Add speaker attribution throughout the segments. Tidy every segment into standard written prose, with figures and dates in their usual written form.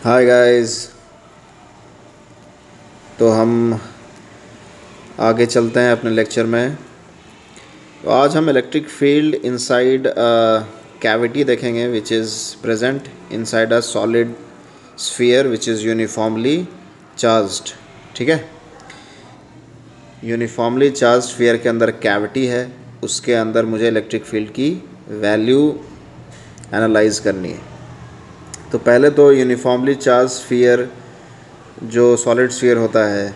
Speaker 1: Hi guys. तो हम आगे चलते हैं अपने लेक्चर में। तो आज हम इलेक्ट्रिक फील्ड इनसाइड कैविटी देखेंगे which is present inside a solid sphere which is uniformly charged. ठीक है, यूनिफॉर्मली चार्ज स्फीयर के अंदर कैविटी है, उसके अंदर मुझे इलेक्ट्रिक फील्ड की वैल्यू एनालाइज करनी है। तो पहले तो यूनिफॉर्मली चार्ज स्फीयर जो सॉलिड स्फीयर होता है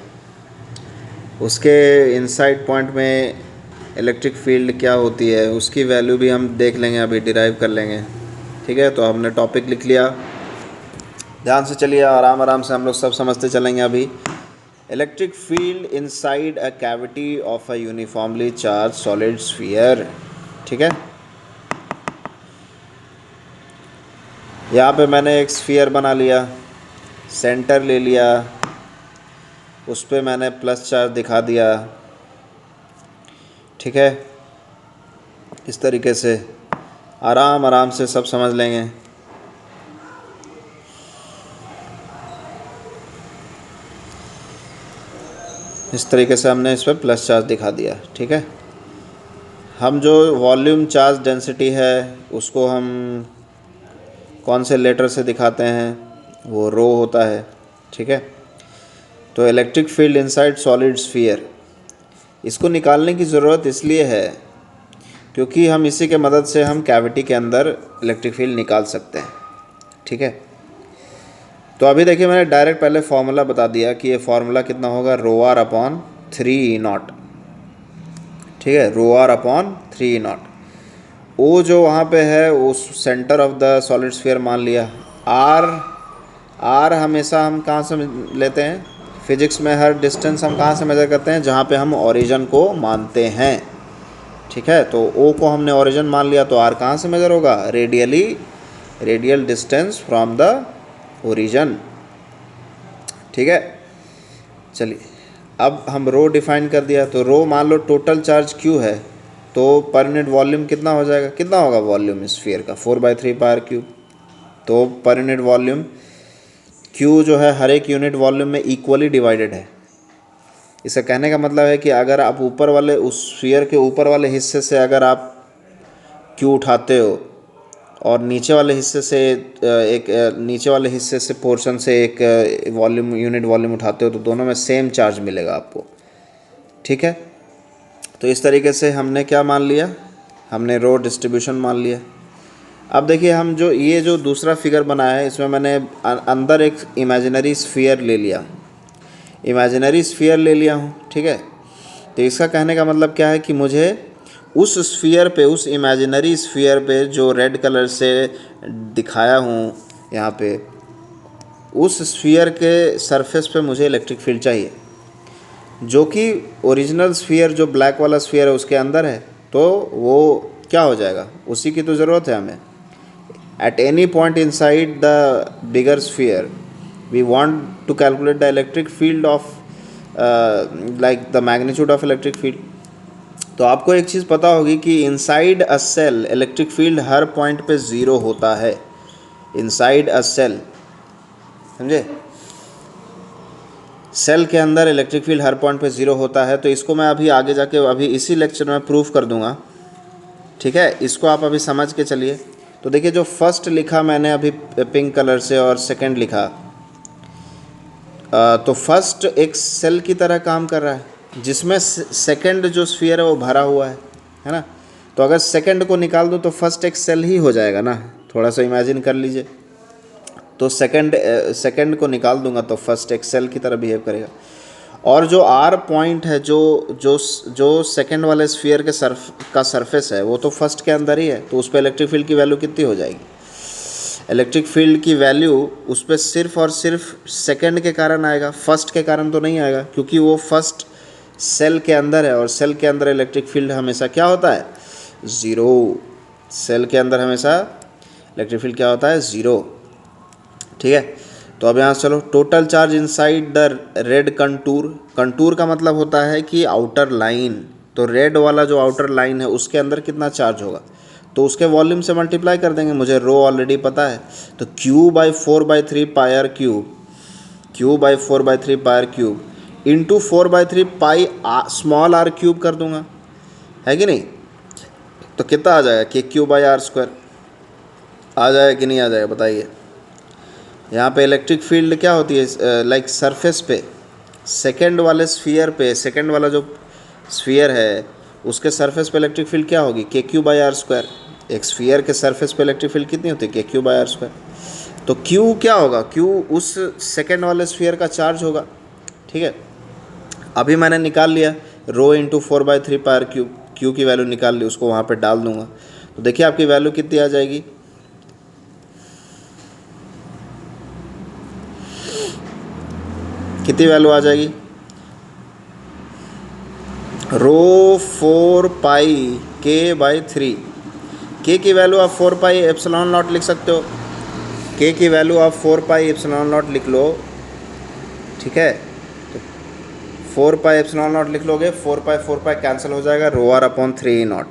Speaker 1: उसके इनसाइड पॉइंट में इलेक्ट्रिक फील्ड क्या होती है उसकी वैल्यू भी हम देख लेंगे, अभी डिराइव कर लेंगे। ठीक है, तो हमने टॉपिक लिख लिया, ध्यान से चलिए, आराम आराम से हम लोग सब समझते चलेंगे। अभी electric field inside a cavity of a uniformly charge solid sphere. ठीक है, यहाँ पे मैंने एक स्फीयर बना लिया, सेंटर ले लिया, उस पर मैंने प्लस चार्ज दिखा दिया। ठीक है, इस तरीके से आराम आराम से सब समझ लेंगे। इस तरीके से हमने इस पर प्लस चार्ज दिखा दिया। ठीक है, हम जो वॉल्यूम चार्ज डेंसिटी है उसको हम कौन से लेटर से दिखाते हैं, वो रो होता है। ठीक है, तो electric field inside solid sphere, इसको निकालने की ज़रूरत इसलिए है क्योंकि हम इसी के मदद से हम कैविटी के अंदर इलेक्ट्रिक फील्ड निकाल सकते हैं। ठीक है, तो अभी देखिए मैंने डायरेक्ट पहले फार्मूला बता दिया कि ये फार्मूला कितना होगा, रो आर अपॉन 3E0। ठीक है, रो आर अपॉन 3E0। ओ जो वहाँ पे है उस centre of the solid sphere मान लिया। आर हमेशा हम कहाँ से लेते हैं, फिजिक्स में हर डिस्टेंस हम कहाँ से मेज़र करते हैं, जहाँ पे हम ओरिजिन को मानते हैं। ठीक है, तो ओ को हमने ओरिजिन मान लिया, तो आर कहाँ से मेज़र होगा, radial distance from the origin. ठीक है, चलिए अब हम रो डिफाइन कर दिया, तो रो मान लो टोटल चार्ज क्यू है, तो पर यूनिट वॉल्यूम कितना हो जाएगा, कितना होगा वॉल्यूम स्फीयर का, 4/3 पावर क्यूब। तो पर यूनिट वॉल्यूम क्यू जो है हर एक यूनिट वॉल्यूम में इक्वली डिवाइडेड है। इसका कहने का मतलब है कि अगर आप ऊपर वाले उस स्फीयर के ऊपर वाले हिस्से से अगर आप क्यू उठाते हो और नीचे वाले हिस्से से नीचे वाले हिस्से से पोर्शन से एक यूनिट वॉल्यूम उठाते हो, तो दोनों में सेम चार्ज मिलेगा आपको। ठीक है, तो इस तरीके से हमने क्या मान लिया, हमने रो डिस्ट्रीब्यूशन मान लिया। अब देखिए हम ये जो दूसरा फिगर बनाया है इसमें मैंने अंदर एक इमेजिनरी स्फीयर ले लिया, हूँ। ठीक है, तो इसका कहने का मतलब क्या है कि मुझे उस स्फीयर पे, उस इमेजिनरी स्फीयर पे जो रेड कलर से दिखाया हूँ यहाँ पे, उस स्फीयर के सरफेस पे मुझे इलेक्ट्रिक फील्ड चाहिए, जो कि ओरिजिनल स्फीयर जो ब्लैक वाला स्फीयर है उसके अंदर है। तो वो क्या हो जाएगा, उसी की तो ज़रूरत है हमें। Eight any point inside the bigger sphere we want to calculate the electric field of like the magnitude of electric field। तो आपको एक चीज़ पता होगी कि inside a cell electric field हर पॉइंट पे ज़ीरो होता है। इनसाइड अ सेल, समझे, सेल के अंदर इलेक्ट्रिक फील्ड हर पॉइंट पे ज़ीरो होता है। तो इसको मैं अभी आगे जाके अभी इसी लेक्चर में प्रूफ कर दूंगा। ठीक है, इसको आप अभी समझ के चलिए। तो देखिए जो फर्स्ट लिखा मैंने अभी पिंक कलर से और सेकंड लिखा, तो फर्स्ट एक सेल की तरह काम कर रहा है जिसमें सेकंड जो स्फीयर है वो भरा हुआ है ना। तो अगर सेकंड को निकाल दो तो फर्स्ट एक सेल ही हो जाएगा ना, थोड़ा सा इमेजिन कर लीजिए। तो सेकंड को निकाल दूंगा तो फर्स्ट एक सेल की तरह बिहेव करेगा। और जो आर पॉइंट है, जो सेकंड वाले स्फीयर के सरफेस है, वो तो फर्स्ट के अंदर ही है, तो उस पर इलेक्ट्रिक फील्ड की वैल्यू कितनी हो जाएगी, इलेक्ट्रिक फील्ड की वैल्यू उस पर सिर्फ और सिर्फ सेकंड के कारण आएगा, फर्स्ट के कारण तो नहीं आएगा, क्योंकि वो फर्स्ट सेल के अंदर है और सेल के अंदर इलेक्ट्रिक फील्ड हमेशा क्या होता है, ज़ीरो। सेल के अंदर हमेशा इलेक्ट्रिक फील्ड क्या होता है, ज़ीरो। ठीक है, तो अब यहाँ चलो, total charge inside the red contour का मतलब होता है कि आउटर लाइन। तो रेड वाला जो आउटर लाइन है उसके अंदर कितना चार्ज होगा, तो उसके वॉल्यूम से मल्टीप्लाई कर देंगे, मुझे रो ऑलरेडी पता है। तो Q/4/3 pi R cube, Q/4/3 pi R cube into 4/3 pi small R cube कर दूंगा, है कि नहीं। तो कितना आ जाएगा, KQ/r²। आ जाएगा कि नहीं आ जाएगा बताइए। यहाँ पे इलेक्ट्रिक फील्ड क्या होती है, लाइक सरफेस पे सेकंड वाले स्फीयर पे, सेकंड वाला जो स्फीयर है उसके सरफेस पे इलेक्ट्रिक फील्ड क्या होगी, KQ/r²। एक स्फीयर के सरफेस पे इलेक्ट्रिक फील्ड कितनी होती है, KQ/r²। तो Q क्या होगा, Q उस सेकंड वाले स्फीयर का चार्ज होगा, ठीक है। अभी मैंने निकाल लिया rho into 4/3 pi R cube, Q की वैल्यू निकाल ली, उसको वहाँ पे डाल दूंगा। तो देखिए आपकी वैल्यू कितनी आ जाएगी, कितनी वैल्यू आ जाएगी, रो 4 पाई K/3। K की वैल्यू आप 4 पाई एप्सिलॉन नॉट लिख सकते हो, K की वैल्यू आप 4 पाई एप्सिलॉन नॉट लिख लो, ठीक है। तो 4 पाई एप्सिलॉन नॉट लिख लोगे, 4 पाई कैंसिल हो जाएगा, ρr/3E0।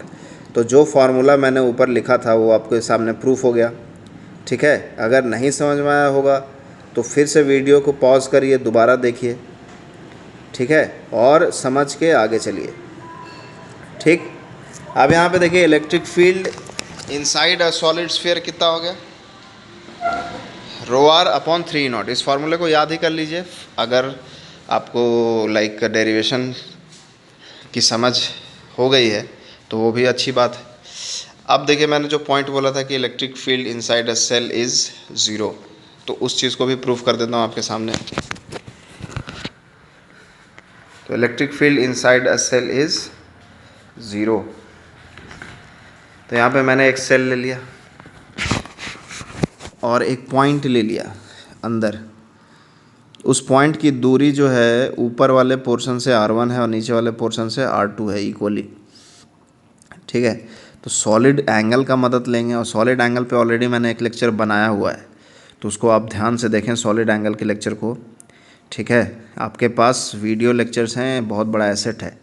Speaker 1: तो जो फार्मूला मैंने ऊपर लिखा था वो आपके सामने प्रूफ हो गया, ठीक है। अगर नहीं समझ में आया होगा तो फिर से वीडियो को पॉज करिए, दोबारा देखिए, ठीक है, और समझ के आगे चलिए, ठीक। अब यहाँ पे देखिए electric field inside a solid sphere कितना हो गया, ρr/3E0। इस फार्मूले को याद ही कर लीजिए अगर आपको लाइक डेरिवेशन की समझ हो गई है तो वो भी अच्छी बात है। अब देखिए मैंने जो पॉइंट बोला था कि electric field inside a cell is 0, तो उस चीज़ को भी प्रूफ कर देता हूँ आपके सामने। तो electric field inside a cell is 0। तो यहाँ पे मैंने एक सेल ले लिया और एक पॉइंट ले लिया अंदर। उस पॉइंट की दूरी जो है ऊपर वाले पोर्शन से r1 है और नीचे वाले पोर्शन से r2 है इक्वली, ठीक है। तो सॉलिड एंगल का मदद लेंगे, और सॉलिड एंगल पे ऑलरेडी मैंने एक लेक्चर बनाया हुआ है, तो उसको आप ध्यान से देखें सॉलिड एंगल के लेक्चर को, ठीक है। आपके पास वीडियो लेक्चर्स हैं, बहुत बड़ा एसेट है,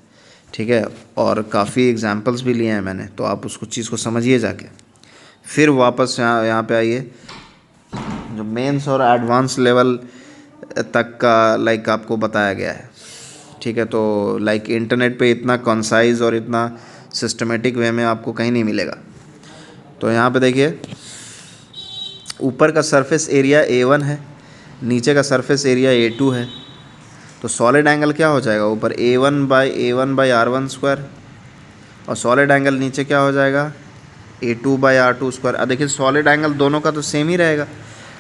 Speaker 1: ठीक है, और काफ़ी एग्जांपल्स भी लिए हैं मैंने, तो आप उसको चीज़ को समझिए जाके। फिर वापस यहाँ पे आइए, जो मेंस और एडवांस लेवल तक का लाइक आपको बताया गया है, ठीक है। तो लाइक इंटरनेट पे इतना कंसाइज और इतना सिस्टमेटिक वे में आपको कहीं नहीं मिलेगा। तो यहाँ पे देखिए ऊपर का सरफेस एरिया A1 है, नीचे का सरफेस एरिया A2 है। तो सॉलिड एंगल क्या हो जाएगा, ऊपर A1/r1², और सॉलिड एंगल नीचे क्या हो जाएगा, A2/r2²। अब देखिए सॉलिड एंगल दोनों का तो सेम ही रहेगा,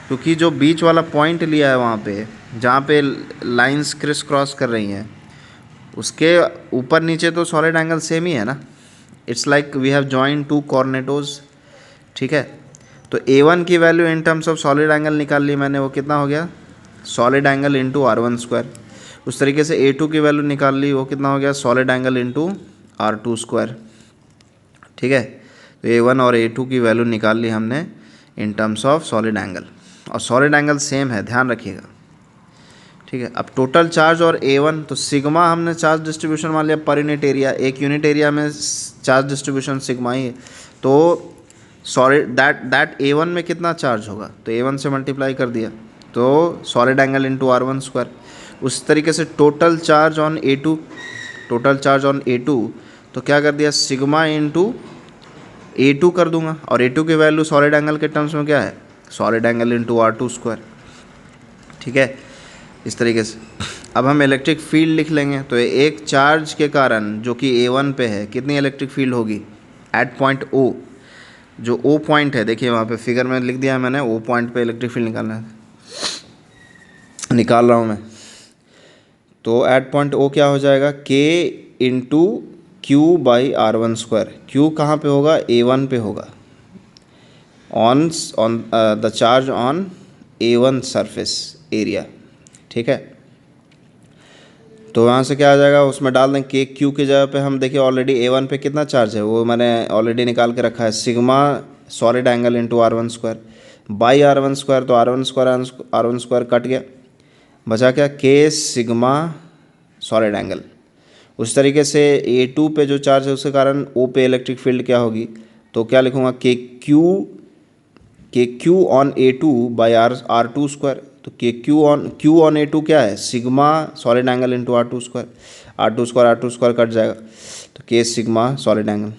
Speaker 1: क्योंकि जो बीच वाला पॉइंट लिया है वहाँ पे जहाँ पे लाइंस क्रिस क्रॉस कर रही हैं, उसके ऊपर नीचे तो सॉलिड एंगल सेम ही है ना। It's like we have join two cornettos, ठीक है। तो A1 की value in terms of solid angle निकाल ली मैंने, वो कितना हो गया, सॉलिड एंगल इंटू r1²। उस तरीके से A2 की वैल्यू निकाल ली, वो कितना हो गया, सॉलिड एंगल इंटू r2², ठीक है। तो A1 और A2 की वैल्यू निकाल ली हमने इन टर्म्स ऑफ सॉलिड एंगल, और सॉलिड एंगल सेम है, ध्यान रखिएगा, ठीक है। अब टोटल चार्ज और A1, तो सिग्मा हमने चार्ज डिस्ट्रीब्यूशन मान लिया पर यूनिट एरिया, एक यूनिट एरिया में चार्ज डिस्ट्रीब्यूशन सिग्मा ही है। तो सॉलिड दैट A1 में कितना चार्ज होगा, तो A1 से मल्टीप्लाई कर दिया, तो सॉलिड एंगल इंटू r1²। उस तरीके से टोटल चार्ज ऑन A2, तो क्या कर दिया, सिग्मा इंटू A2 कर दूंगा, और A2 की वैल्यू सॉलिड एंगल के टर्म्स में क्या है, सॉलिड एंगल इंटू r2², ठीक है। इस तरीके से अब हम इलेक्ट्रिक फील्ड लिख लेंगे। तो एक चार्ज के कारण जो कि A1 पे है, कितनी इलेक्ट्रिक फील्ड होगी एट पॉइंट O, जो O पॉइंट है, देखिए वहाँ पे फिगर में लिख दिया है मैंने, O पॉइंट पे इलेक्ट्रिक फील्ड निकाल रहा हूँ मैं। तो एट पॉइंट O क्या हो जाएगा, K इंटू Q/r1²। Q कहाँ पे होगा, A1 पे होगा, on the charge on A1 surface area, ठीक है। तो वहाँ से क्या आ जाएगा, उसमें डाल दें K, Q की जगह पे हम देखिए ऑलरेडी A1 पे कितना चार्ज है वो मैंने ऑलरेडी निकाल के रखा है, sigma solid angle into r1² by r1²। तो r1² कट गया, बचा क्या, K सिग्मा सॉलिड एंगल। उस तरीके से A2 पे जो चार्ज है उसके कारण O पे इलेक्ट्रिक फील्ड क्या होगी, तो क्या लिखूँगा, K Q on A two by R two square. तो K Q on A two क्या है, sigma solid angle into R two square cut जाएगा, तो के सिग्मा सॉलिड एंगल।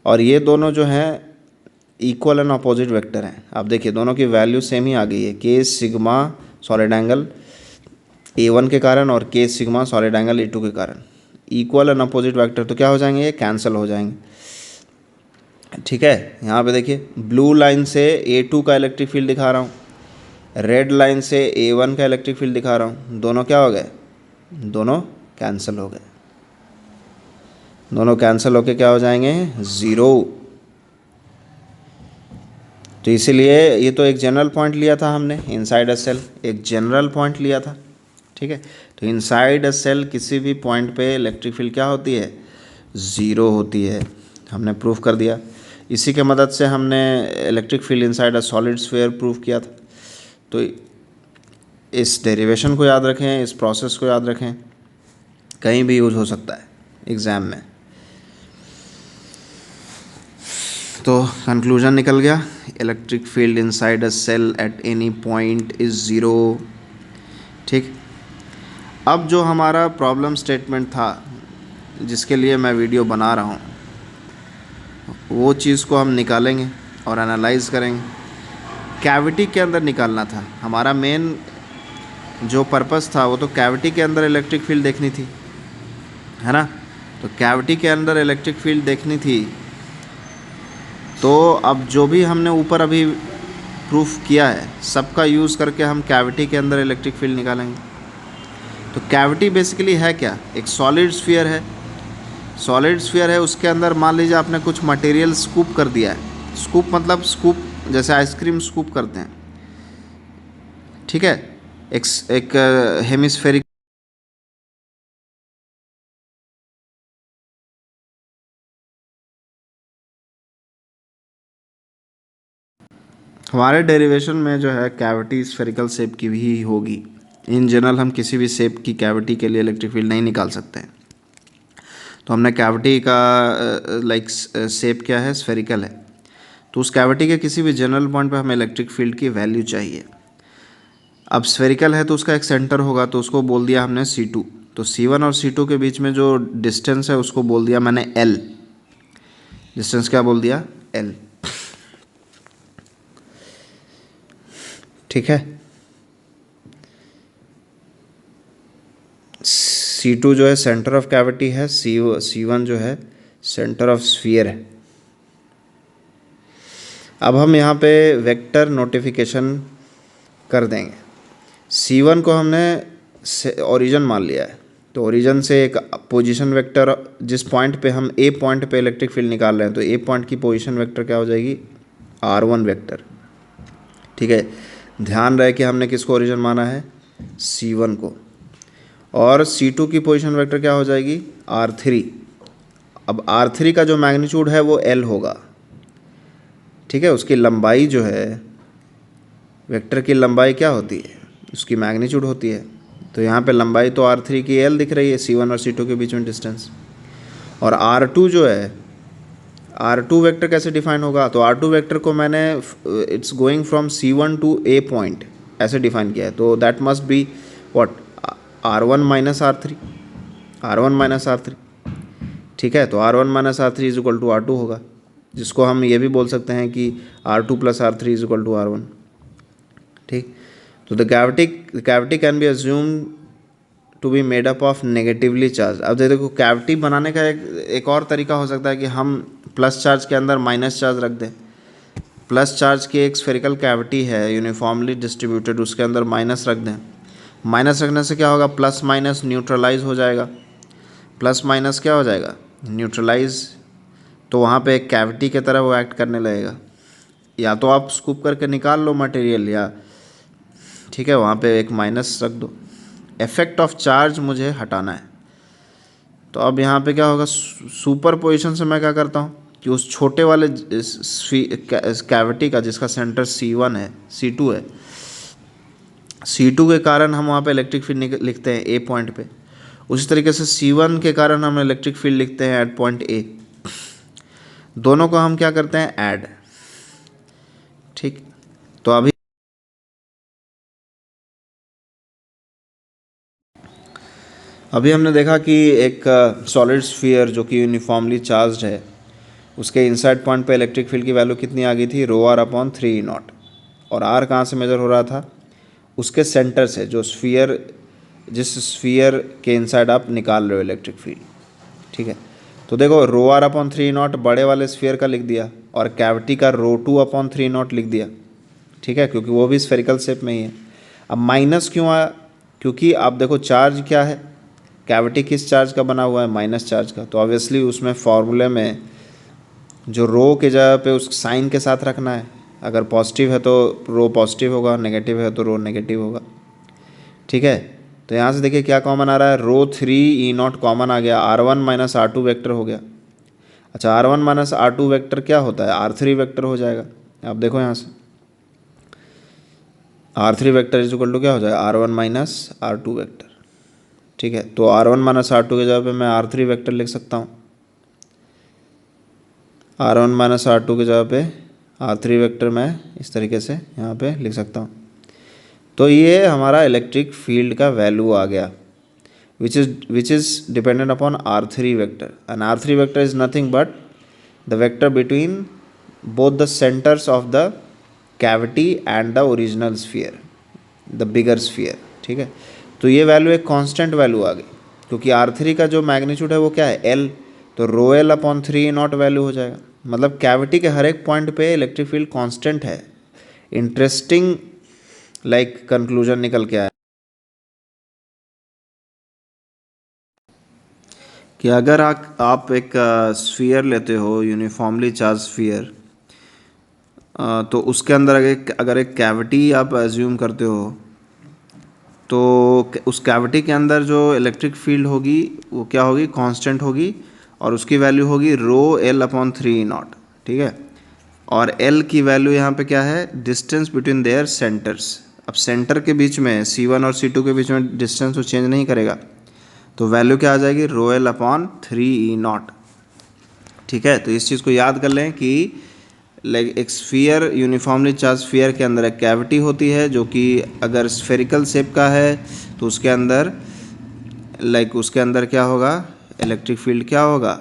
Speaker 1: और ये दोनों जो हैं इक्वल एंड अपोजिट वेक्टर हैं। आप देखिए दोनों की वैल्यू सेम ही आ गई है, के सिग्मा सॉलिड एंगल A1 के कारण और के सिग्मा सॉलिड एंगल A2 के कारण। इक्वल एंड अपोजिट वेक्टर तो क्या हो जाएंगे, ये कैंसिल हो जाएंगे। ठीक है, यहाँ पे देखिए ब्लू लाइन से A2 का इलेक्ट्रिक फील्ड दिखा रहा हूँ, रेड लाइन से A1 का इलेक्ट्रिक फील्ड दिखा रहा हूँ, दोनों क्या हो गए, दोनों कैंसिल हो गए। दोनों कैंसिल होके क्या हो जाएंगे, ज़ीरो। तो इसीलिए ये तो एक जनरल पॉइंट लिया था हमने, इनसाइड अ सेल एक जनरल पॉइंट लिया था। ठीक है, तो इनसाइड अ सेल किसी भी पॉइंट पे इलेक्ट्रिक फील्ड क्या होती है, ज़ीरो होती है। हमने प्रूफ कर दिया। इसी के मदद से हमने electric field inside a solid sphere proof किया था। तो इस डेरिवेशन को याद रखें, इस प्रोसेस को याद रखें, कहीं भी यूज हो सकता है एग्ज़ाम में। तो कंक्लूजन निकल गया, electric field inside a cell at any point is zero. ठीक, अब जो हमारा प्रॉब्लम स्टेटमेंट था जिसके लिए मैं वीडियो बना रहा हूँ, वो चीज़ को हम निकालेंगे और एनालाइज करेंगे। कैविटी के अंदर निकालना था हमारा मेन जो पर्पस था, वो तो कैविटी के अंदर इलेक्ट्रिक फील्ड देखनी थी, है ना। तो कैविटी के अंदर इलेक्ट्रिक फील्ड देखनी थी। तो अब जो भी हमने ऊपर अभी प्रूफ किया है सबका यूज़ करके हम कैविटी के अंदर इलेक्ट्रिक फील्ड निकालेंगे। तो कैविटी बेसिकली है क्या, एक सॉलिड स्फीयर है। सॉलिड स्फीयर है, उसके अंदर मान लीजिए आपने कुछ मटेरियल स्कूप कर दिया है। स्कूप मतलब स्कूप जैसे आइसक्रीम स्कूप करते हैं, ठीक है। एक हेमिस्फेरिक हमारे डेरिवेशन में जो है कैविटी स्फेरिकल शेप की भी होगी। इन जनरल हम किसी भी शेप की कैविटी के लिए इलेक्ट्रिक फील्ड नहीं निकाल सकते हैं। तो हमने कैविटी का लाइक शेप क्या है, स्फेरिकल है। तो उस कैविटी के किसी भी जनरल पॉइंट पे हमें इलेक्ट्रिक फील्ड की वैल्यू चाहिए। अब स्फेरिकल है तो उसका एक सेंटर होगा, तो उसको बोल दिया हमने C2। तो C1 और C2 के बीच में जो डिस्टेंस है उसको बोल दिया मैंने L। डिस्टेंस क्या बोल दिया, L। ठीक है, C2 जो है सेंटर ऑफ कैविटी है, C1 जो है सेंटर ऑफ स्फीयर है। अब हम यहाँ पे वेक्टर नोटिफिकेशन कर देंगे। C1 को हमने ओरिजिन मान लिया है, तो ओरिजिन से एक पोजीशन वेक्टर, जिस पॉइंट पे हम A पॉइंट पे इलेक्ट्रिक फील्ड निकाल रहे हैं, तो A पॉइंट की पोजीशन वेक्टर क्या हो जाएगी, R1 वेक्टर। ठीक है, ध्यान रहे कि हमने किसको ओरिजिन माना है, C1 को। और C2 की पोजीशन वेक्टर क्या हो जाएगी, R3। अब R3 का जो मैग्नीट्यूड है वो L होगा। ठीक है, उसकी लंबाई जो है, वेक्टर की लंबाई क्या होती है, उसकी मैग्नीट्यूड होती है। तो यहाँ पे लंबाई तो R3 की L दिख रही है, C1 और C2 के बीच में डिस्टेंस। और R2 जो है, R2 वेक्टर कैसे डिफाइन होगा, तो R2 वेक्टर को मैंने it's going from C1 to A point ऐसे डिफाइन किया है। तो that must be what, R1 minus R3, R1 minus R3। ठीक है, तो R1 minus R3 is equal to R2 होगा, जिसको हम ये भी बोल सकते हैं कि R2 plus R3 is equal to R1। ठीक, तो the cavity can be assume to be made up of negatively charge. अब देखो कैविटी बनाने का एक और तरीका हो सकता है कि हम प्लस चार्ज के अंदर माइनस चार्ज रख दें। प्लस चार्ज की एक स्फेरिकल कैविटी है यूनिफॉर्मली डिस्ट्रीब्यूटेड, उसके अंदर माइनस रख दें। माइनस रखने से क्या होगा, प्लस माइनस न्यूट्रलाइज हो जाएगा। प्लस माइनस क्या हो जाएगा, न्यूट्रलाइज। तो वहाँ पे एक कैविटी की तरह वो एक्ट करने लगेगा। या तो आप स्कूप करके निकाल लो मटेरियल, या ठीक है वहाँ पे एक माइनस रख दो। इफेक्ट ऑफ चार्ज मुझे हटाना है। तो अब यहाँ पे क्या होगा, सुपर पोजिशन से मैं क्या करता हूँ कि उस छोटे वाले कैविटी का जिसका सेंटर C1 है, C2 है, C2 के कारण हम वहाँ पे इलेक्ट्रिक फील्ड लिखते हैं A पॉइंट पे। उसी तरीके से C1 के कारण हम इलेक्ट्रिक फील्ड लिखते हैं एट पॉइंट A। दोनों को हम क्या करते हैं, ऐड। ठीक, तो अभी हमने देखा कि एक सॉलिड स्फीयर जो कि यूनिफॉर्मली चार्ज्ड है, उसके इनसाइड पॉइंट पे इलेक्ट्रिक फील्ड की वैल्यू कितनी आ गई थी, रो आर अपॉन 3 E0। और आर कहाँ से मेजर हो रहा था, उसके सेंटर से, जो स्फीयर, जिस स्फीयर के इनसाइड आप निकाल रहे हो इलेक्ट्रिक फील्ड। ठीक है, तो देखो रो आर अपॉन 3 E0 बड़े वाले स्फीयर का लिख दिया, और कैविटी का रो 2 अपॉन 3 E0 लिख दिया। ठीक है, क्योंकि वो भी स्फेरिकल शेप में ही है। अब माइनस क्यों आया, क्योंकि आप देखो चार्ज क्या है, कैविटी किस चार्ज का बना हुआ है, माइनस चार्ज का। तो ऑब्वियसली उसमें फॉर्मूले में जो रो के जगह पे उस साइन के साथ रखना है। अगर पॉजिटिव है तो रो पॉजिटिव होगा, नेगेटिव है तो रो नेगेटिव होगा। ठीक है, तो यहाँ से देखिए क्या कॉमन आ रहा है, रो 3 E0 कॉमन आ गया, R1 माइनस R2 वेक्टर हो गया। अच्छा, R1 माइनस R2 वेक्टर क्या होता है, R3 वेक्टर हो जाएगा। आप देखो यहाँ से R3 vector is equal to क्या हो जाएगा, R1 माइनस R2 वेक्टर। ठीक है, तो R1 माइनस R2 के जगह पे मैं R3 वेक्टर लिख सकता हूँ। R1 माइनस R2 की जगह पे R3 वेक्टर मैं इस तरीके से यहाँ पे लिख सकता हूँ। तो ये हमारा इलेक्ट्रिक फील्ड का वैल्यू आ गया, which is dependent upon R3 vector, and R3 vector is nothing but the vector between both the centres of the cavity and the original sphere, the bigger sphere. ठीक है, तो ये value एक constant value आ गई, क्योंकि R3 का जो magnitude है वो क्या है, L। तो रो एल अपॉन 3 E0 वैल्यू हो जाएगा। मतलब कैविटी के हर एक पॉइंट पे इलेक्ट्रिक फील्ड कांस्टेंट है। इंटरेस्टिंग कंक्लूजन निकल के आया कि अगर आप एक स्फीयर लेते हो, यूनिफॉर्मली चार्ज स्फीयर, तो उसके अंदर अगर एक कैविटी आप एज्यूम करते हो, तो उस कैविटी के अंदर जो इलेक्ट्रिक फील्ड होगी वो क्या होगी, कांस्टेंट होगी, और उसकी वैल्यू होगी रो एल अपॉन 3 E0। ठीक है, और एल की वैल्यू यहाँ पे क्या है, डिस्टेंस बिटवीन देयर सेंटर्स। अब सेंटर के बीच में C1 और C2 के बीच में डिस्टेंस तो चेंज नहीं करेगा, तो वैल्यू क्या आ जाएगी, रो एल अपॉन 3 E0। ठीक है, तो इस चीज़ को याद कर लें कि एक स्फीयर, यूनिफॉर्मली चार्ज स्फीयर के अंदर एक कैविटी होती है, जो कि अगर स्फेरिकल शेप का है तो उसके अंदर उसके अंदर क्या होगा, इलेक्ट्रिक फील्ड क्या होगा,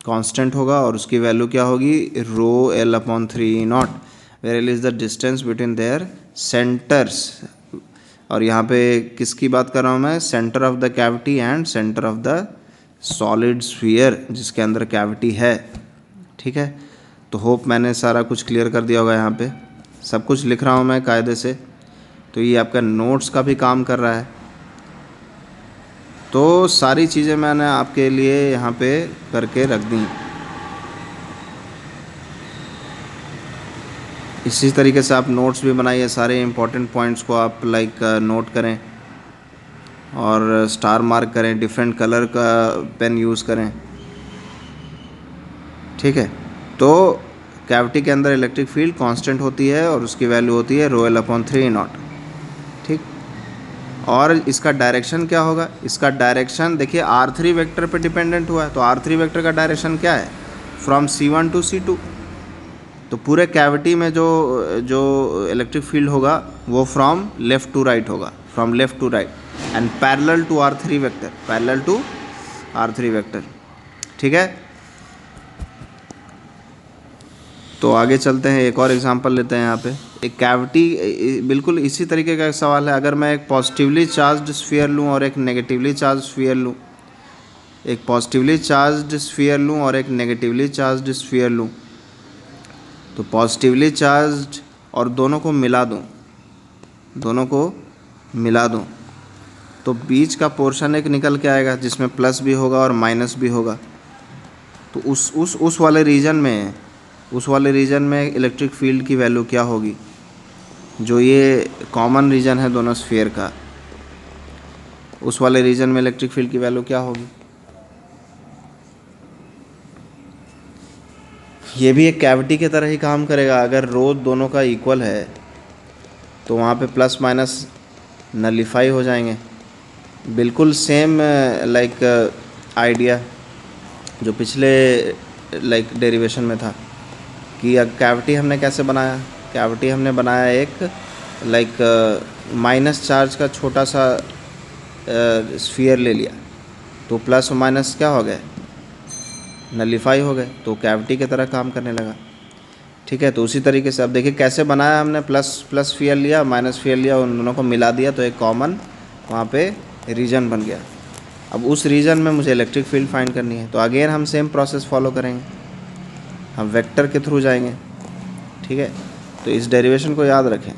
Speaker 1: कांस्टेंट होगा, और उसकी वैल्यू क्या होगी, rho L upon 3 E0, where L is the distance between their centres. और यहाँ पे किसकी बात कर रहा हूँ मैं, centre of the cavity and centre of the solid sphere जिसके अंदर कैविटी है। ठीक है, तो होप मैंने सारा कुछ क्लियर कर दिया होगा। यहाँ पे सब कुछ लिख रहा हूँ मैं कायदे से, तो ये आपका नोट्स का भी काम कर रहा है। तो सारी चीज़ें मैंने आपके लिए यहाँ पे करके रख दी। इसी तरीके से आप नोट्स भी बनाइए, सारे इंपॉर्टेंट पॉइंट्स को आप नोट करें और स्टार मार्क करें, डिफरेंट कलर का पेन यूज़ करें। ठीक है, तो कैविटी के अंदर इलेक्ट्रिक फील्ड कांस्टेंट होती है और उसकी वैल्यू होती है रो एल अपॉन 3 E0। ठीक, और इसका डायरेक्शन क्या होगा, इसका डायरेक्शन देखिए R3 वेक्टर पे डिपेंडेंट हुआ है, तो R3 वेक्टर का डायरेक्शन क्या है, फ्रॉम C1 टू C2। तो पूरे कैविटी में जो जो इलेक्ट्रिक फील्ड होगा वो फ्रॉम लेफ़्ट टू राइट होगा, from left to right, and parallel to R3 vector, parallel to R3 vector. ठीक है, तो आगे चलते हैं, एक और एग्जांपल लेते हैं। यहाँ पे एक कैविटी, बिल्कुल इसी तरीके का एक सवाल है। अगर मैं एक पॉजिटिवली चार्ज्ड स्फीयर लूँ और एक नेगेटिवली चार्ज स्फीयर लूँ, एक पॉजिटिवली चार्ज्ड स्फीयर लूँ और एक नेगेटिवली चार्ज्ड स्फीयर लूँ, तो पॉजिटिवली चार्ज्ड और दोनों को मिला दूँ, दोनों को मिला दूँ, तो बीच का पोर्शन एक निकल के आएगा जिसमें प्लस भी होगा और माइनस भी होगा। तो उस वाले रीजन में इलेक्ट्रिक फील्ड की वैल्यू क्या होगी, जो ये कॉमन रीजन है दोनों स्फीयर का, उस वाले रीजन में इलेक्ट्रिक फील्ड की वैल्यू क्या होगी। ये भी एक कैविटी की तरह ही काम करेगा। अगर रो दोनों का इक्वल है तो वहाँ पे प्लस माइनस नलीफाई हो जाएंगे। बिल्कुल सेम आइडिया जो पिछले डेरिवेशन में था। कि कैविटी हमने कैसे बनाया। कैविटी हमने बनाया एक माइनस चार्ज का छोटा सा स्फीयर ले लिया, तो प्लस और माइनस क्या हो गए, नलीफाई हो गए, तो कैविटी की तरह काम करने लगा। ठीक है, तो उसी तरीके से अब देखिए कैसे बनाया हमने, प्लस प्लस स्फीयर लिया, माइनस स्फीयर लिया, उन दोनों को मिला दिया तो एक कॉमन वहाँ पे रीजन बन गया। अब उस रीजन में मुझे इलेक्ट्रिक फील्ड फाइंड करनी है, तो अगेन हम सेम प्रोसेस फॉलो करेंगे, हम वेक्टर के थ्रू जाएंगे। ठीक है, तो इस डेरिवेशन को याद रखें।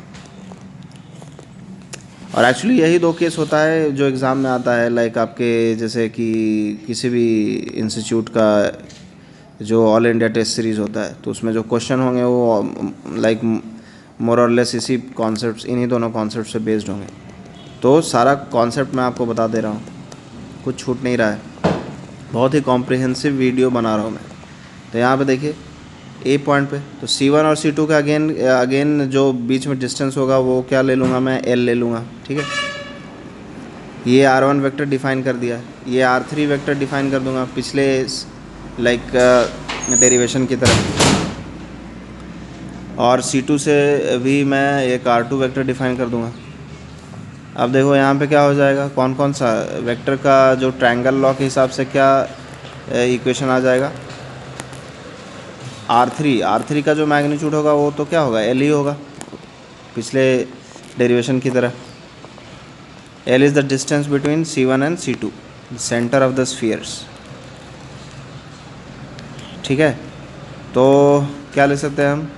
Speaker 1: और एक्चुअली यही दो केस होता है जो एग्ज़ाम में आता है, लाइक आपके जैसे कि किसी भी इंस्टीट्यूट का जो ऑल इंडिया टेस्ट सीरीज़ होता है, तो उसमें जो क्वेश्चन होंगे वो लाइक मोर और लेस इसी कॉन्सेप्ट्स, इन्हीं दोनों कॉन्सेप्ट से बेस्ड होंगे। तो सारा कॉन्सेप्ट मैं आपको बता दे रहा हूँ, कुछ छूट नहीं रहा है, बहुत ही कॉम्प्रिहेंसिव वीडियो बना रहा हूँ मैं। तो यहाँ पे देखिए ए पॉइंट पे, तो C1 और C2 का अगेन जो बीच में डिस्टेंस होगा वो क्या ले लूँगा मैं, L ले लूँगा। ठीक है, ये R1 वेक्टर डिफाइन कर दिया है, ये R3 वेक्टर डिफाइन कर दूँगा पिछले डेरिवेशन की तरह, और C2 से भी मैं एक R2 वेक्टर डिफाइन कर दूँगा। अब देखो यहाँ पे क्या हो जाएगा, कौन कौन सा वेक्टर का जो ट्रायंगल लॉ के हिसाब से क्या इक्वेशन आ जाएगा, R3 का जो मैग्नीट्यूड होगा वो तो क्या होगा, L ही होगा, पिछले डेरिवेशन की तरह। L is the distance between C1 and C2, centre of the spheres. ठीक है, तो क्या ले सकते हैं हम,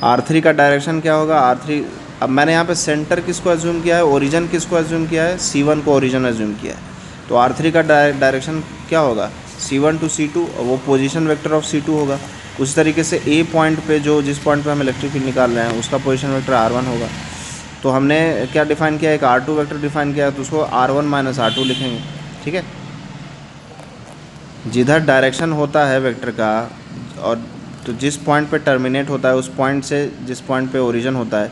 Speaker 1: R3 का डायरेक्शन क्या होगा, R3, अब मैंने यहाँ पे सेंटर किसको एज्यूम किया है, ओरिजिन किसको एज्यूम किया है, C1 को ओरिजिन एज्यूम किया है, तो R3 का डायरेक्शन क्या होगा, C1 टू C2, वो पोजीशन वेक्टर ऑफ C2 होगा। उसी तरीके से A पॉइंट पे जो जिस पॉइंट पे हम इलेक्ट्रिक फील्ड निकाल रहे हैं उसका पोजीशन वेक्टर R1 होगा। तो हमने क्या डिफाइन किया, एक R2 वेक्टर डिफाइन किया, तो उसको R1 माइनस R2 लिखेंगे। ठीक है, जिधर डायरेक्शन होता है वेक्टर का, और तो जिस पॉइंट पे टर्मिनेट होता है उस पॉइंट से जिस पॉइंट पे ओरिजिन होता है,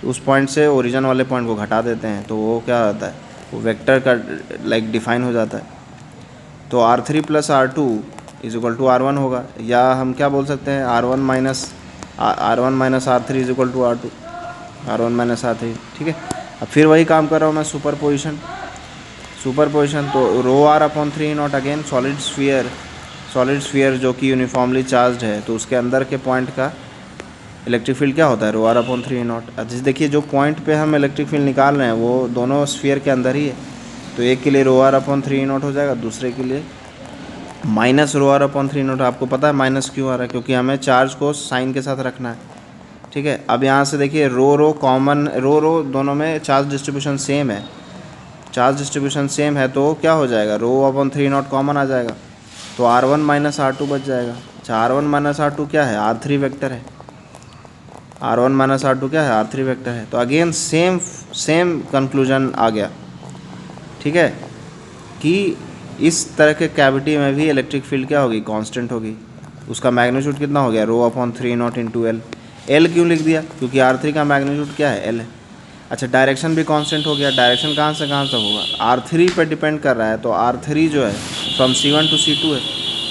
Speaker 1: तो उस पॉइंट से ओरिजिन वाले पॉइंट को घटा देते हैं, तो वो क्या होता है, वो वेक्टर का डिफाइन हो जाता है। तो R3 plus R2 is equal to R1 होगा, या हम क्या बोल सकते हैं, R1 minus R3 is equal to R2, R1 minus R3। ठीक है, अब फिर वही काम कर रहा हूँ मैं, सुपर पोजिशन। तो रो R upon 3 not, again solid sphere जो कि यूनिफॉर्मली चार्ज है, तो उसके अंदर के पॉइंट का इलेक्ट्रिक फील्ड क्या होता है, रो R अपॉन 3 नॉट। जैसे देखिए जो पॉइंट पे हम इलेक्ट्रिक फील्ड निकाल रहे हैं वो दोनों स्फीयर के अंदर ही है, तो एक के लिए रो R अपॉन 3 नॉट हो जाएगा, दूसरे के लिए minus rho R upon 3 not. आपको पता है माइनस क्यों आ रहा है, क्योंकि हमें चार्ज को साइन के साथ रखना है। ठीक है, अब यहाँ से देखिए रो कॉमन, रो दोनों में चार्ज डिस्ट्रीब्यूशन सेम है, तो क्या हो जाएगा, रो अपॉन 3 नॉट कॉमन आ जाएगा, तो R1 माइनस R2 बच जाएगा। अच्छा, R1 माइनस R2 क्या है, R3 वेक्टर है, R1 माइनस R2 क्या है, R3 वेक्टर है। तो अगेन सेम कंक्लूजन आ गया। ठीक है, कि इस तरह के कैविटी में भी इलेक्ट्रिक फील्ड क्या होगी, कांस्टेंट होगी। उसका मैग्नीट्यूड कितना हो गया, rho upon 3 not into L। L क्यों लिख दिया, क्योंकि R3 का मैग्नीट्यूड क्या है, L है। अच्छा, डायरेक्शन भी कांस्टेंट हो गया, डायरेक्शन कहाँ से कहाँ तक होगा, R3 पे डिपेंड कर रहा है, तो R3 जो है फ्रॉम C1 टू C2 है,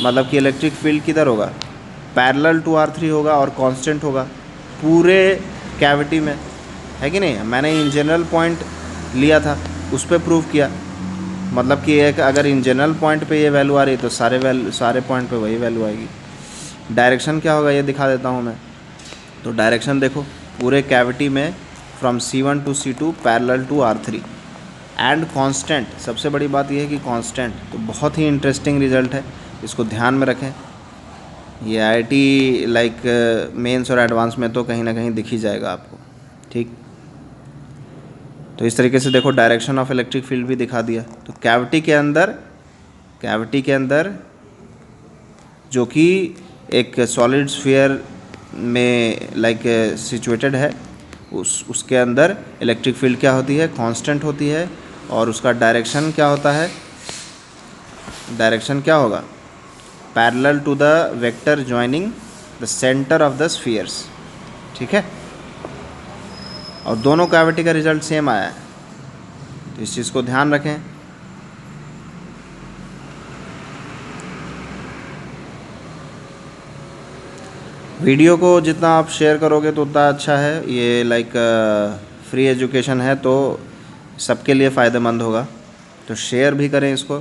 Speaker 1: मतलब कि इलेक्ट्रिक फील्ड किधर होगा, पैरेलल टू R3 होगा और कांस्टेंट होगा पूरे कैविटी में, है कि नहीं। मैंने इन जनरल पॉइंट लिया था, उस पर प्रूव किया, मतलब कि एक अगर इन जनरल पॉइंट पे ये वैल्यू आ रही है तो सारे पॉइंट पे वही वैल्यू आएगी। डायरेक्शन क्या होगा ये दिखा देता हूँ मैं। तो डायरेक्शन देखो पूरे कैविटी में from C1 to C2 parallel to R3 and constant. सबसे बड़ी बात यह है कि कांस्टेंट, तो बहुत ही इंटरेस्टिंग रिजल्ट है, इसको ध्यान में रखें। ये IIT मेंस और एडवांस में तो कहीं ना कहीं दिख ही जाएगा आपको। ठीक, तो इस तरीके से देखो डायरेक्शन ऑफ इलेक्ट्रिक फील्ड भी दिखा दिया। तो कैविटी के अंदर जो कि एक सॉलिड स्फीयर में सिचुएटेड है, उसके अंदर इलेक्ट्रिक फील्ड क्या होती है, कांस्टेंट होती है, और उसका डायरेक्शन क्या होता है, डायरेक्शन क्या होगा, parallel to the vector joining the centre of the spheres. ठीक है, और दोनों कैविटी का रिजल्ट सेम आया है, तो इस चीज़ को ध्यान रखें। वीडियो को जितना आप शेयर करोगे तो उतना अच्छा है। ये लाइक फ्री एजुकेशन है तो सबके लिए फ़ायदेमंद होगा, तो शेयर भी करें इसको।